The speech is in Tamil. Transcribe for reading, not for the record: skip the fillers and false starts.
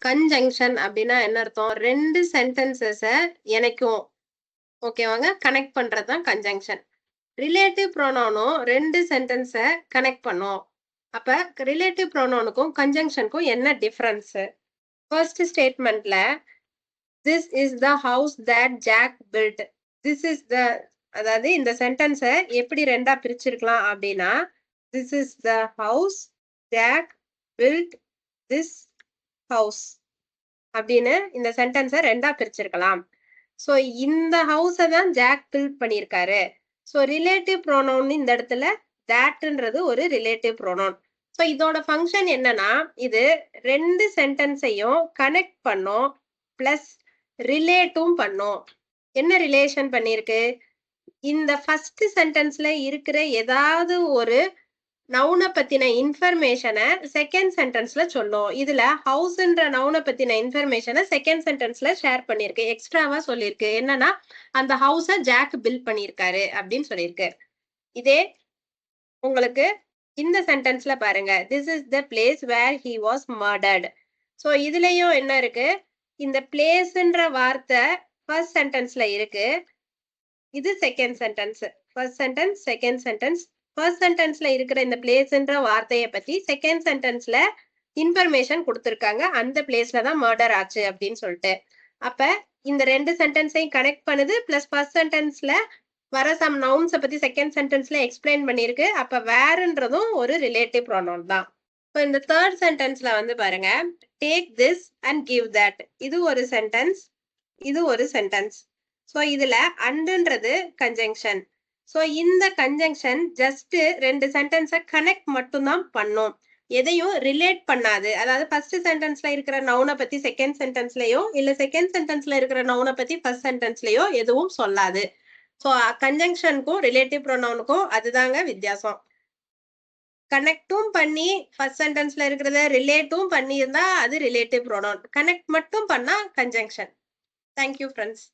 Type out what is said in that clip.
கன்ஜங்ஷன் அப்படின்னா என்ன அர்த்தம்? 2 சென்டென்சஸ இணைக்கும். ஓகேவாங்க? கனெக்ட் பண்றது தான் கன்ஜங்ஷன். ரிலேட்டிவ் ப்ரோனவுனும் 2 சென்டென்ஸ கனெக்ட் பண்ணும். அப்ப ரிலேட்டிவ் ப்ரோனவுனுக்கும் கன்ஜங்ஷனுக்கும் என்ன டிஃபரன்ஸ்? ஃபர்ஸ்ட் ஸ்டேட்மெண்ட்ல this is the house that Jack built. This is the அதாவது இந்த சென்டென்ஸ எப்படி ரெண்டா பிரிச்சிருக்கலாம் அப்படின்னா this is the house Jack built this house அப்படின்னு இந்த சென்டென்ஸ ரெண்டா பிரிச்சிருக்கலாம். சோ இந்த ஹவுஸ தான் ஜாக் பில்ட் பண்ணியிருக்காரு. சோ ரிலேட்டிவ் ப்ரோனவுன் இந்த இடத்துல thatன்றது ஒரு ரிலேட்டிவ் ப்ரோனவுன். சோ இதோட ஃபங்க்ஷன் என்னன்னா இது 2 சென்டென்ஸையும் கனெக்ட் பண்ணும் பிளஸ் ரிலேட்டும் பண்ணும். என்ன ரிலேஷன் பண்ணிருக்கு? இந்த ஃபர்ஸ்ட் சென்டென்ஸ்ல இருக்கிற ஏதாவது ஒரு நவுனை பத்தின இன்ஃபர்மேஷனை செகண்ட் சென்டென்ஸ்ல சொல்லும். இதுல ஹவுஸ்ன்ற நவுனை பத்தின இன்ஃபர்மேஷனை செகண்ட் சென்டென்ஸ்ல ஷேர் பண்ணிருக்கு. எக்ஸ்ட்ராவா சொல்லிருக்கு. என்னன்னா அந்த ஹவுஸ ஜாக் பில்ட் பண்ணிருக்காரு அப்படின்னு சொல்லியிருக்கு. இதே உங்களுக்கு இந்த சென்டென்ஸ்ல பாருங்க, this is the place where he was murdered. So இதுலயும் என்ன இருக்கு? இந்த பிளேஸ்ன்ற வார்த்தை ஃபர்ஸ்ட் சென்டென்ஸ்ல இருக்கு. இது second sentence. First sentence, second sentence. First சென்டென்ஸ்ல இருக்கிற இந்த பிளேஸ்ன்ற வார்த்தையை பத்தி செகண்ட் சென்டென்ஸ்ல இன்ஃபர்மேஷன் கொடுத்திருக்காங்க. அந்த பிளேஸ்ல தான் மர்டர் ஆச்சு அப்படின்னு சொல்லிட்டு. அப்ப இந்த 2 சென்டென்ஸையும் கனெக்ட் பண்ணுது. பிளஸ் ஃபர்ஸ்ட் சென்டென்ஸ்ல வர சம் நவுன்ஸ பத்தி செகண்ட் சென்டென்ஸ்ல எக்ஸ்பிளைன் பண்ணிருக்கு. அப்ப வேர்ன்றதும் ஒரு ரிலேட்டிவ் ப்ரோனவுன் தான். இப்போ இந்த தேர்ட் சென்டென்ஸ்ல வந்து பாருங்க, take this and give that. இது ஒரு சென்டென்ஸ், இது ஒரு சென்டென்ஸ். சோ இதுல அண்டுன்றது கன்ஜங்ஷன். சோ இந்த கன்ஜங்ஷன் ஜஸ்ட் 2 சென்டென்ஸ கனெக்ட் மட்டும்தான் பண்ணும். எதையும் ரிலேட் பண்ணாது. அதாவது ஃபர்ஸ்ட் சென்டென்ஸ்ல இருக்கிற நவுனை பத்தி செகண்ட் சென்டென்ஸ்லயோ இல்ல செகண்ட் சென்டென்ஸ்ல இருக்கிற நவுனை பத்தி ஃபர்ஸ்ட் சென்டென்ஸ்லயோ எதுவும் சொல்லாது. சோ கன்ஜங்ஷனுக்கும் ரிலேட்டிவ் ப்ரோனவுனுக்கும் அதுதாங்க வித்தியாசம். கனெக்டும் பண்ணி ஃபர்ஸ்ட் சென்டென்ஸ்ல இருக்கிறத ரிலேட்டும் பண்ணியிருந்தா அது ரிலேட்டிவ் ப்ரோனவுன். கனெக்ட் மட்டும் பண்ணா கன்ஜங்ஷன். Thank you friends.